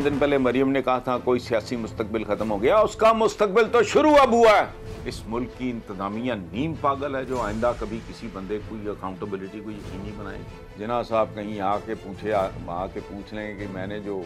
चंद दिन पहले मरियम ने कहा था कोई सियासी मुस्तकबिल खत्म हो गया, उसका मुस्तकबिल तो शुरू अब हुआ है। इस मुल्क की इंतजामिया नीम पागल है जो आइंदा कभी किसी बंदे को अकाउंटेबिलिटी को यकीनी बनाएगी। जिना साहब कहीं आके पूछ लें कि मैंने जो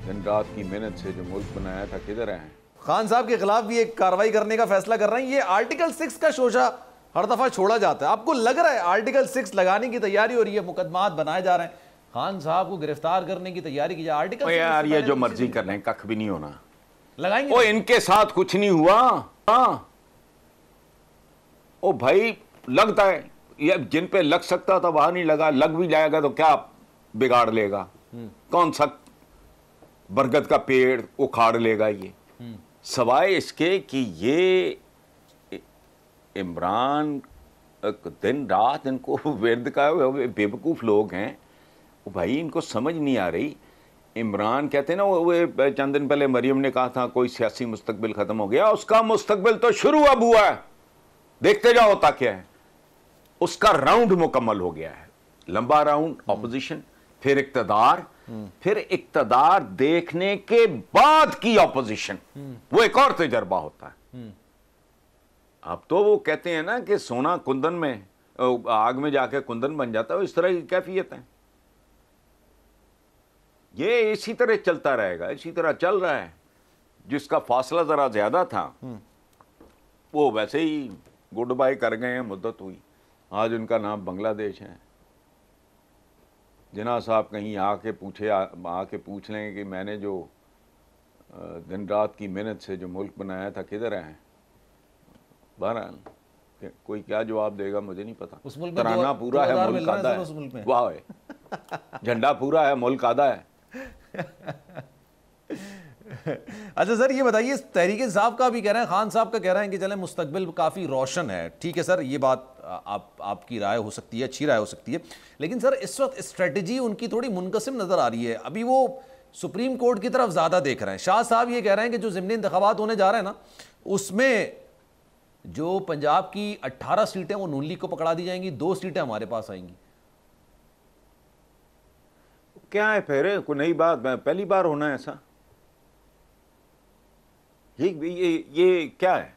दिन रात की मेहनत से जो मुल्क बनाया था किधर है। खान साहब के खिलाफ भी एक कार्रवाई करने का फैसला कर रहे हैं। ये आर्टिकल 6 का शोशा हर दफा छोड़ा जाता है। आपको लग रहा है आर्टिकल 6 लगाने की तैयारी हो रही है, मुकदमात बनाए जा रहे हैं, खान साहब को गिरफ्तार करने की तैयारी की जाए? आर्टिकल यार ये जो मर्जी कर लें, कख भी नहीं होना, लगाएंगे। ओ इनके साथ कुछ नहीं हुआ। हाँ ओ भाई लगता है ये जिन पे लग सकता था वहां नहीं लगा, लग भी जाएगा तो क्या बिगाड़ लेगा? कौन सा बरगद का पेड़ उखाड़ लेगा ये? सवाए इसके कि ये इमरान दिन रात इनको विरद का बेवकूफ लोग हैं। वो भाई इनको समझ नहीं आ रही। इमरान कहते हैं ना वो चंद दिन पहले मरियम ने कहा था कोई सियासी मुस्तकबिल खत्म हो गया, उसका मुस्तकबिल तो शुरू अब हुआ है। देखते जाओ होता क्या है। उसका राउंड मुकम्मल हो गया है, लंबा राउंड ऑपोजिशन, फिर इक्तदार, फिर इक्तदार देखने के बाद की ऑपोजिशन, वो एक और तजर्बा होता है। अब तो वो कहते हैं ना कि सोना कुंदन में, आग में जाके कुंदन बन जाता है, इस तरह की कैफियत है। ये इसी तरह चलता रहेगा, इसी तरह चल रहा है। जिसका फासला जरा ज्यादा था वो वैसे ही गुड बाय कर गए हैं, मुद्दत हुई। आज उनका नाम बांग्लादेश है। जिना साहब कहीं आके पूछ लें कि मैंने जो दिन रात की मेहनत से जो मुल्क बनाया था किधर है। बहरहाल कोई क्या जवाब देगा मुझे नहीं पता। उस मुल्क में तराना पूरा है, मुल्क आधा है। वाह है, झंडा पूरा है, मुल्क आधा है। अच्छा सर ये बताइए, तहरीक इंसाफ का भी कह रहे हैं, खान साहब का कह रहे हैं कि चले मुस्तकबिल काफ़ी रोशन है। ठीक है सर, ये बात आपकी राय हो सकती है, अच्छी राय हो सकती है, लेकिन सर इस वक्त स्ट्रेटजी उनकी थोड़ी मुनकसिम नज़र आ रही है। अभी वो सुप्रीम कोर्ट की तरफ ज़्यादा देख रहे हैं। शाह साहब ये कह रहे हैं कि जो ज़िमनी इंतखाबात होने जा रहे हैं ना, उसमें जो पंजाब की 18 सीटें वो नून लीग को पकड़ा दी जाएंगी, 2 सीटें हमारे पास आएंगी। क्या है फिर कोई नई बात? पहली बार होना है ऐसा? ये क्या है?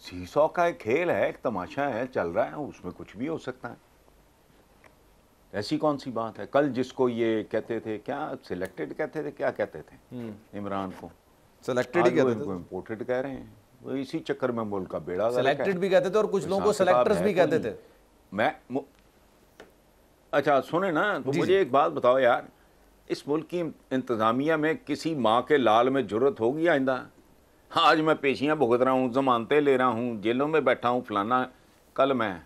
सीसॉ का एक खेल है, एक तमाशा है, चल रहा है, उसमें कुछ भी हो सकता है। ऐसी कौन सी बात है? कल जिसको ये कहते थे क्या सिलेक्टेड कहते थे, क्या कहते थे इमरान को? सिलेक्टेड ही कहते थे, इम्पोर्टेड कह रहे हैं। वो इसी चक्कर में मुल्क का बेड़ा सिलेक्टेड भी कहते थे और कुछ लोगों को सिलेक्टर्स भी कहते थे। अच्छा सुने ना, तो मुझे एक बात बताओ यार, इस मुल्क की इंतजामिया में किसी माँ के लाल में जुर्रत होगी आइंदा? आज मैं पेशियाँ भुगत रहा हूँ, जमानतें ले रहा हूँ, जेलों में बैठा हूँ, फलाना, कल मैं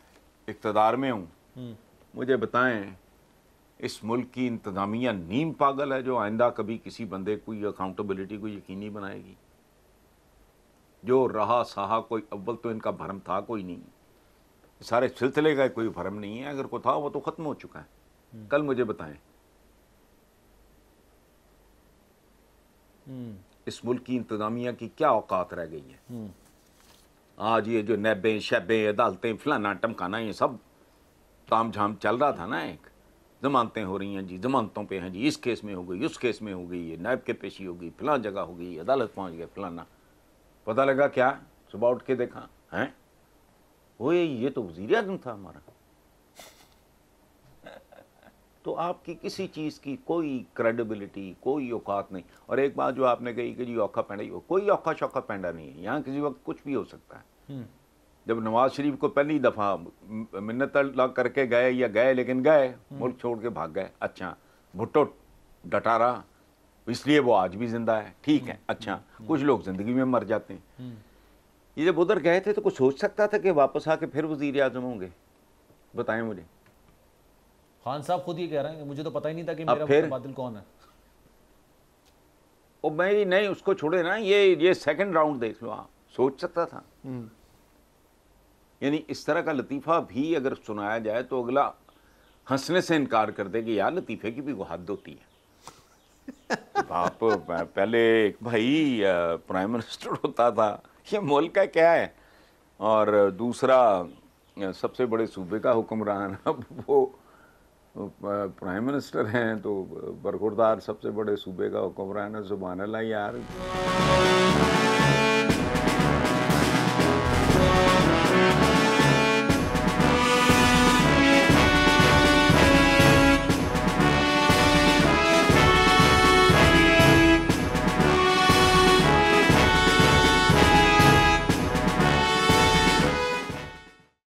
इक़्तिदार में हूँ। मुझे बताएं इस मुल्क की इंतजामिया नीम पागल है जो आइंदा कभी किसी बंदे को अकाउंटेबिलिटी को यकीनी बनाएगी? जो रहा सहा कोई अव्वल तो इनका भरम था कोई नहीं, सारे सिलसिले का कोई भरम नहीं है। अगर कोई था वो तो ख़त्म हो चुका है। कल मुझे बताएं इस मुल्क की इंतजामिया की क्या औकात रह गई है? आज ये जो नैबें शैबें अदालतें फलाना टमकाना ये सब ताम झाम चल रहा था ना, एक जमानतें हो रही हैं जी, जमानतों पे हैं जी, इस केस में हो गई, उस केस में हो गई, ये नायब के पेशी हो गई, फलां जगह हो गई, अदालत पहुंच गए फलाना। पता लगा क्या सुबह उठ के देखा हैं, वो ये तो वज़ीर आज़म था हमारा। तो आपकी किसी चीज़ की कोई क्रेडिबिलिटी, कोई औकात नहीं। और एक बात जो आपने कही कि जी औखा पैंडा ही हो, कोई औखा शौखा पैंडा नहीं है यहाँ, किसी वक्त कुछ भी हो सकता है। जब नवाज शरीफ को पहली दफ़ा मिन्नत करके गए या गए, लेकिन गए, मुल्क छोड़ के भाग गए। अच्छा, भुट्टो डटा रहा इसलिए वो आज भी जिंदा है, ठीक है। अच्छा, कुछ लोग ज़िंदगी में मर जाते हैं। ये जब उधर गए थे तो कुछ सोच सकता था कि वापस आके फिर वज़ीर आज़म होंगे? बताएं मुझे। खान साहब खुद ये कह रहे हैं कि मुझे तो पता ही नहीं था कि मेरा मुतबादिल कौन है। ओ मैं नहीं, उसको छोड़े ना, ये सेकंड राउंड देख लो, आप सोच सकता था। यानी इस तरह का लतीफ़ा भी अगर सुनाया जाए तो अगला हंसने से इनकार कर दे कि यार लतीफ़े की भी हद होती है। आप पहले एक भाई प्राइम मिनिस्टर होता था, ये मुल्क का क्या है, और दूसरा सबसे बड़े सूबे का हुक्मरान, अब वो प्राइम मिनिस्टर हैं तो बरखुरदार सबसे बड़े सूबे का हुक्मरान है, सुभान अल्लाह यार।